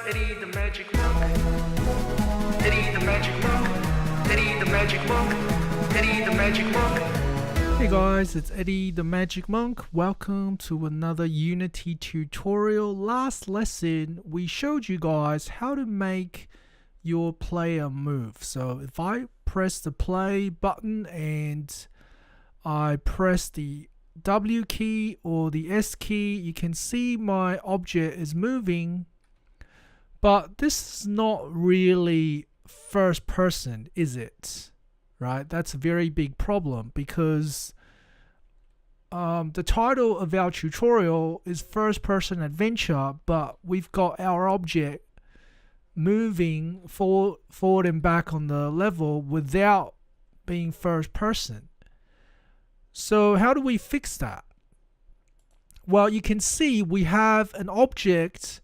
Eddie the Magic Monk. Eddie the Magic Monk. Eddie the Magic Monk. Eddie the Magic Monk. Hey guys, it's Eddie the Magic Monk. Welcome to another Unity tutorial. Last lesson, we showed you guys how to make your player move. So if I press the play button and I press the W key or the S key, you can see my object is moving, but this is not really first person, is it? Right? That's a very big problem because the title of our tutorial is first person adventure, but we've got our object moving forward and back on the level without being first person. So how do we fix that? Well, you can see we have an object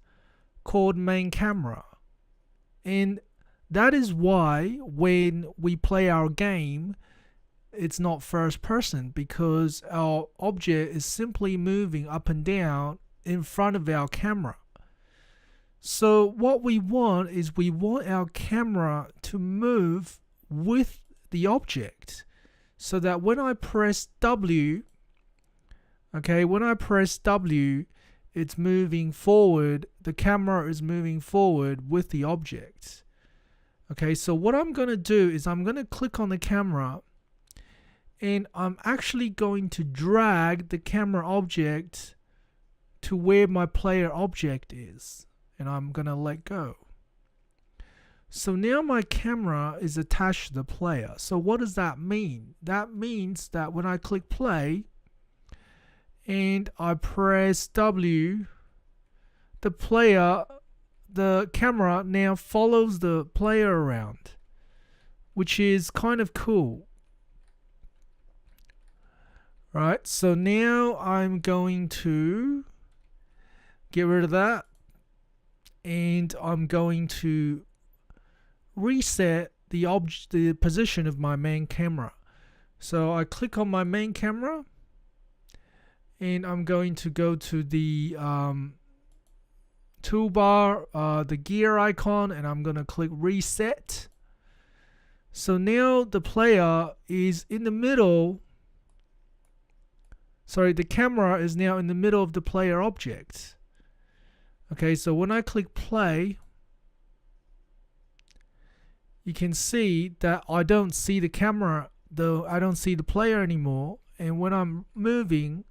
called main camera, and that is why when we play our game it's not first person, because our object is simply moving up and down in front of our camera. So what we want is we want our camera to move with the object, so that when I press W, when I press W, it's moving forward, the camera is moving forward with the object. Okay, so what I'm going to do is I'm going to click on the camera and I'm actually going to drag the camera object to where my player object is, and I'm going to let go. So now my camera is attached to the player. So what does that mean? That means that when I click play and I press W, the camera now follows the player around, which is kind of cool. Right, so now I'm going to get rid of that and I'm going to reset the position of my main camera. So I click on my main camera and I'm going to go to the toolbar, the gear icon, and I'm going to click reset. So now the player is in the middle. Sorry, the camera is now in the middle of the player object. Okay, so when I click play, you can see that I don't see the camera, though I don't see the player anymore. And when I'm moving,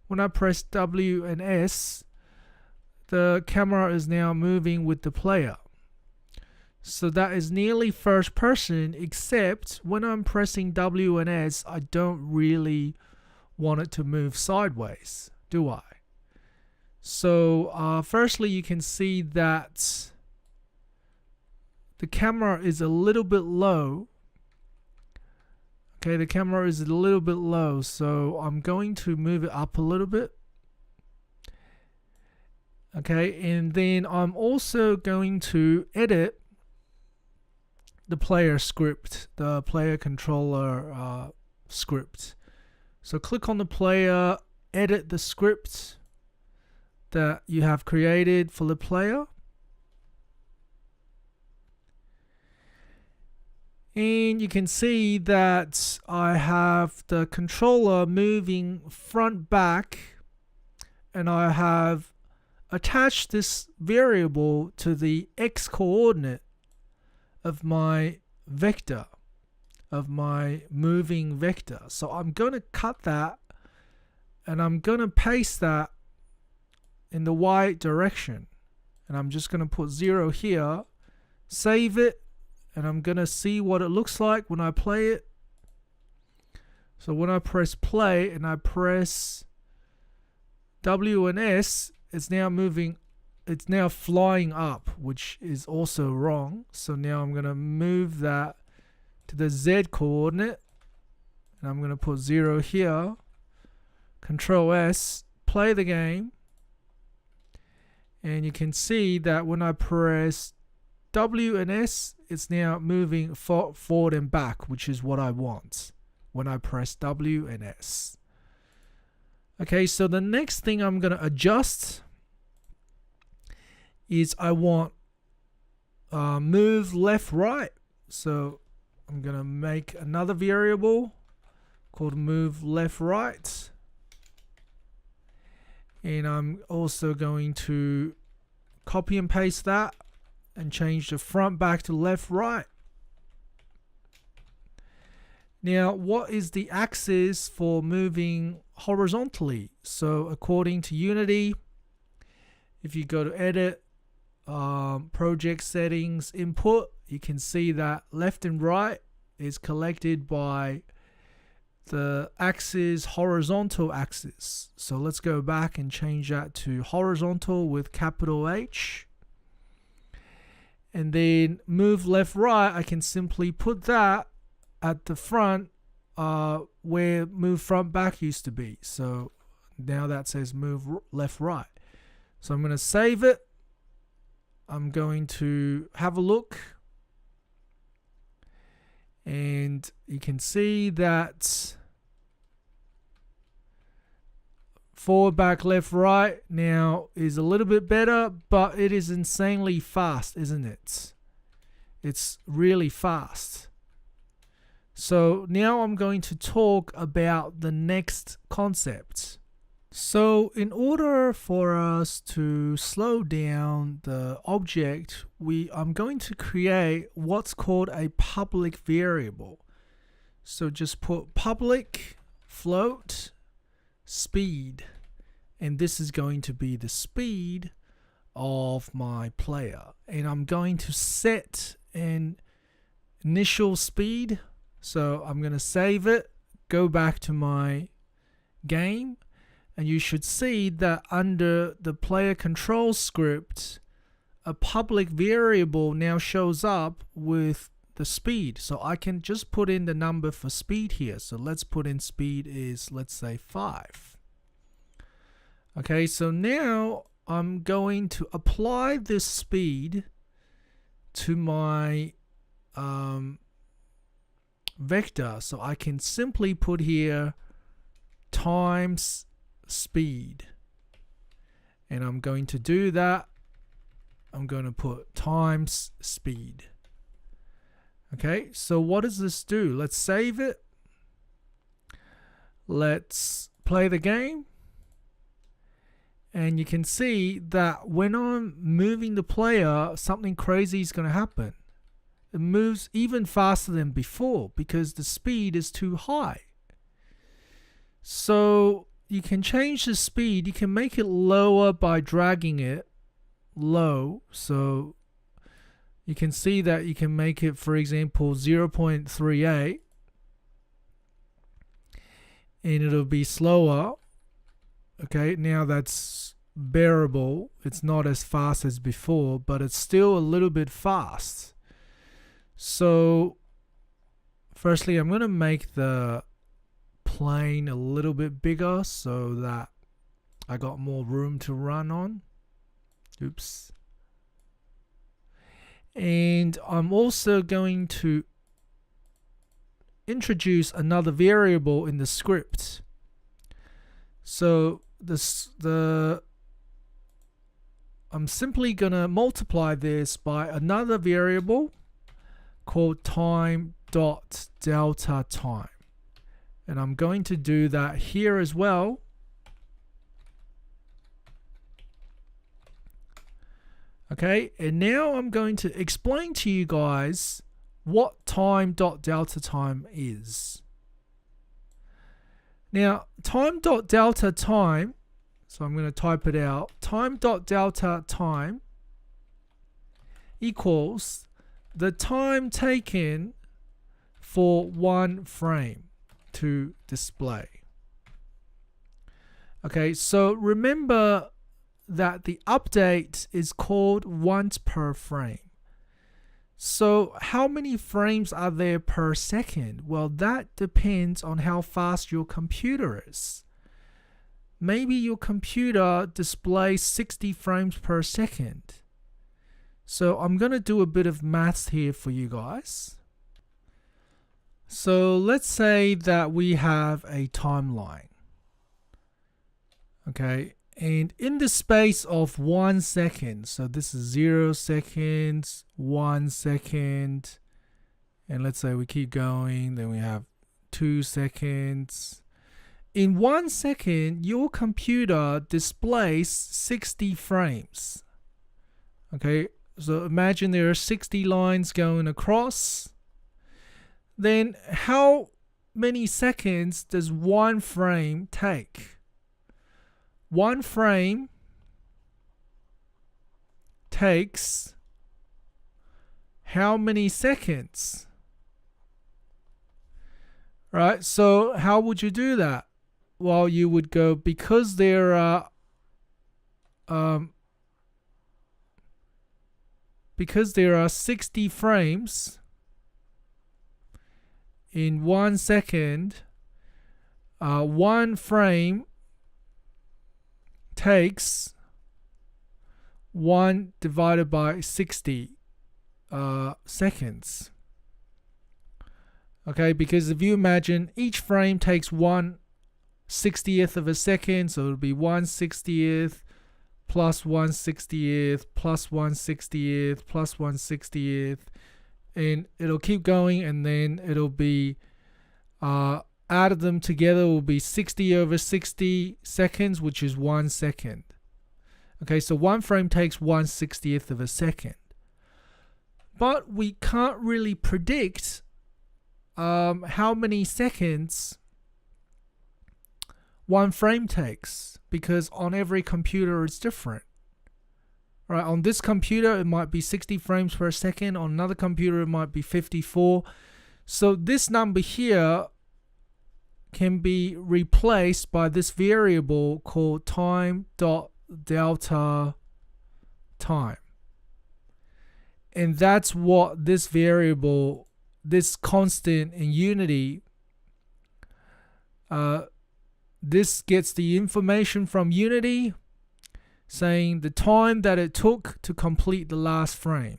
when I press W and S, the camera is now moving with the player. So that is nearly first person, except when I'm pressing W and S, I don't really want it to move sideways, do I? So firstly, you can see that the camera is a little bit low. Okay, the camera is a little bit low, so I'm going to move it up a little bit. Okay, and then I'm also going to edit the player script, the player controller script. So click on the player, edit the script that you have created for the player. And you can see that I have the controller moving front back, and I have attached this variable to the x coordinate of my vector, of my moving vector. So I'm going to cut that and I'm going to paste that in the y direction, and I'm just going to put 0 here, save it, and I'm going to see what it looks like when I play it. So when I press play and I press W and S, it's now moving, it's now flying up, which is also wrong. So now I'm going to move that to the Z coordinate, and I'm going to put 0 here, Control S, play the game, and you can see that when I press W and S, it's now moving forward and back, which is what I want when I press W and S. Okay, so the next thing I'm going to adjust is I want move left right. So I'm gonna make another variable called move left right, and I'm also going to copy and paste that and change the front back to left right. Now, what is the axis for moving horizontally? So according to Unity, if you go to edit, project settings, input, you can see that left and right is collected by the axis, horizontal axis. So let's go back and change that to horizontal with capital H. And then move left right, I can simply put that at the front where move front back used to be. So now that says move left right. So I'm going to save it. I'm going to have a look, and you can see that forward, back, left, right now is a little bit better, but it is insanely fast, isn't it? It's really fast. So now I'm going to talk about the next concept. So in order for us to slow down the object, I'm going to create what's called a public variable. So just put public float speed, and this is going to be the speed of my player. And I'm going to set an initial speed. So I'm going to save it, go back to my game, and you should see that under the player control script, a public variable now shows up with the speed. So I can just put in the number for speed here. So let's put in speed is, let's say 5. Okay, so now I'm going to apply this speed to my vector. So I can simply put here times speed, and I'm going to do that. I'm going to put times speed. Okay, so what does this do? Let's save it. Let's play the game, and you can see that when I'm moving the player, something crazy is going to happen. It moves even faster than before because the speed is too high. So you can change the speed. You can make it lower by dragging it low. So you can see that you can make it, for example, 0.38, and it'll be slower. Okay, now that's bearable. It's not as fast as before, but it's still a little bit fast. So firstly, I'm going to make the plane a little bit bigger so that I got more room to run on. Oops. And I'm also going to introduce another variable in the script. So I'm simply gonna multiply this by another variable called Time.Deltatime. And I'm going to do that here as well. Okay, and now I'm going to explain to you guys what Time.Deltatime is. Now, Time.Deltatime, so I'm going to type it out, Time.Deltatime equals the time taken for one frame to display. Okay, so remember that the update is called once per frame. So how many frames are there per second? Well, that depends on how fast your computer is. Maybe your computer displays 60 frames per second. So I'm going to do a bit of maths here for you guys. So let's say that we have a timeline. Okay, And in the space of 1 second, so this is 0 seconds, 1 second, and let's say we keep going, then we have 2 seconds. In 1 second, your computer displays 60 frames. Okay, so imagine there are 60 lines going across. Then how many seconds does one frame take? One frame takes how many seconds? Right, so how would you do that? Well, you would go, because there are 60 frames in 1 second, one frame takes 1 divided by 60 seconds. Okay, because if you imagine each frame takes 1/60th of a second, so it'll be 1/60th plus 1/60th plus 1/60th plus 1/60th, and it'll keep going, and then it'll be added them together will be 60 over 60 seconds, which is 1 second. Okay, so one frame takes 1/60th of a second. But we can't really predict how many seconds one frame takes, because on every computer it's different. Right, on this computer it might be 60 frames per second, on another computer it might be 54. So this number here can be replaced by this variable called Time.Deltatime. And that's what this variable, this constant in Unity, this gets the information from Unity saying the time that it took to complete the last frame.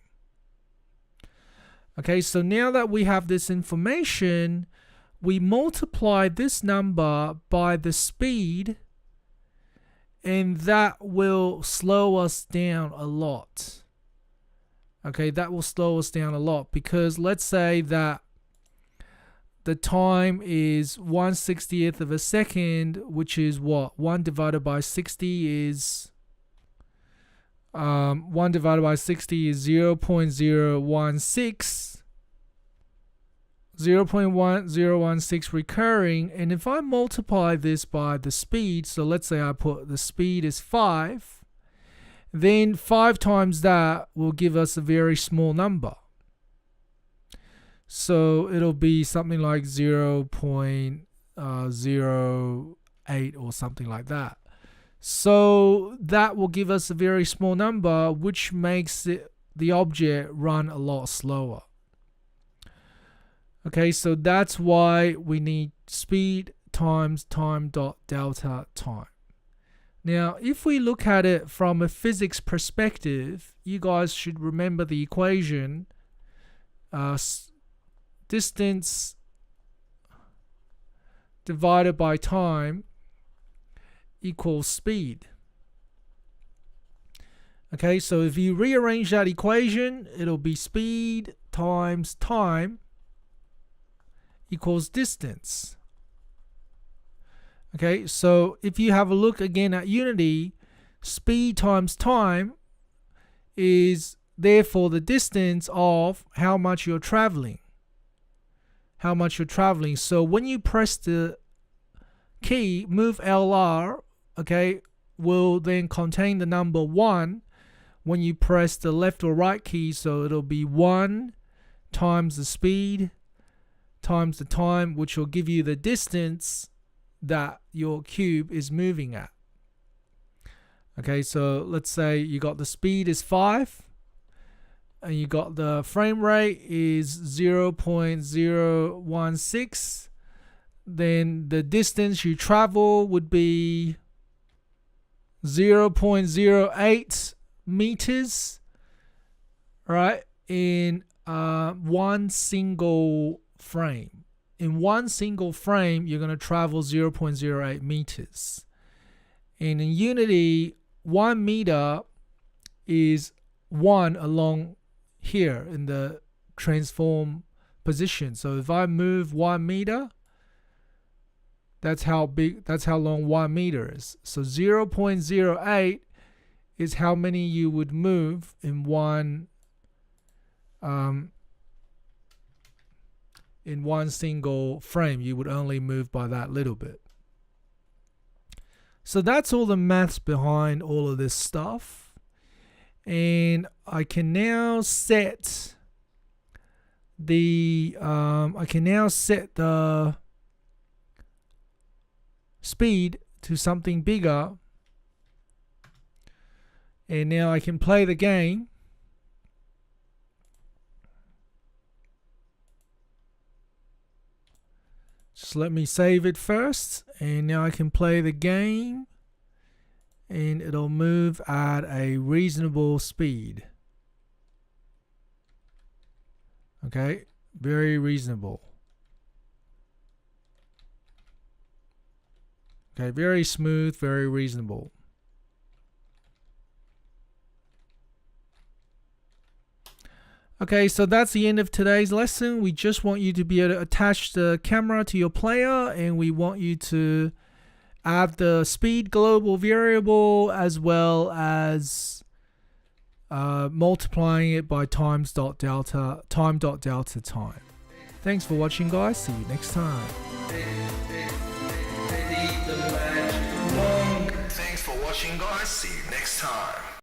Okay, so now that we have this information, we multiply this number by the speed, and that will slow us down a lot. Okay, that will slow us down a lot, because let's say that the time is 1/60th of a second, which is what? 1 divided by 60 is 1 divided by 60 is 0.016. 0.1016 recurring, and if I multiply this by the speed, so let's say I put the speed is 5, then 5 times that will give us a very small number. So it'll be something like 0.08 or something like that. So that will give us a very small number, which makes the object run a lot slower. Okay, so that's why we need speed times time.delta-time. Now, if we look at it from a physics perspective, you guys should remember the equation. Distance divided by time equals speed. Okay, so if you rearrange that equation, it'll be speed times time equals distance. Okay, so if you have a look again at Unity, speed times time is therefore the distance of how much you're traveling. How much you're traveling. So when you press the key, move LR, okay, will then contain the number 1 when you press the left or right key. So it'll be 1 times the speed times the time, which will give you the distance that your cube is moving at. Okay, so let's say you got the speed is 5 and you got the frame rate is 0.016. Then the distance you travel would be 0.08 meters, right, in one single frame. In one single frame, you're going to travel 0.08 meters. And in Unity, 1 meter is 1 along here in the transform position. So if I move 1 meter, that's how long 1 meter is. So 0.08 is how many you would move in one single frame. You would only move by that little bit. So that's all the maths behind all of this stuff. And I can now set the speed to something bigger, and now I can play the game. Just let me save it first, and now I can play the game, and it'll move at a reasonable speed. Okay, very reasonable. Okay, very smooth, very reasonable. Okay, so that's the end of today's lesson. We just want you to be able to attach the camera to your player, and we want you to add the speed global variable as well as multiplying it by Time.Deltatime. Thanks for watching, guys. See you next time. Thanks for watching, guys. See you next time.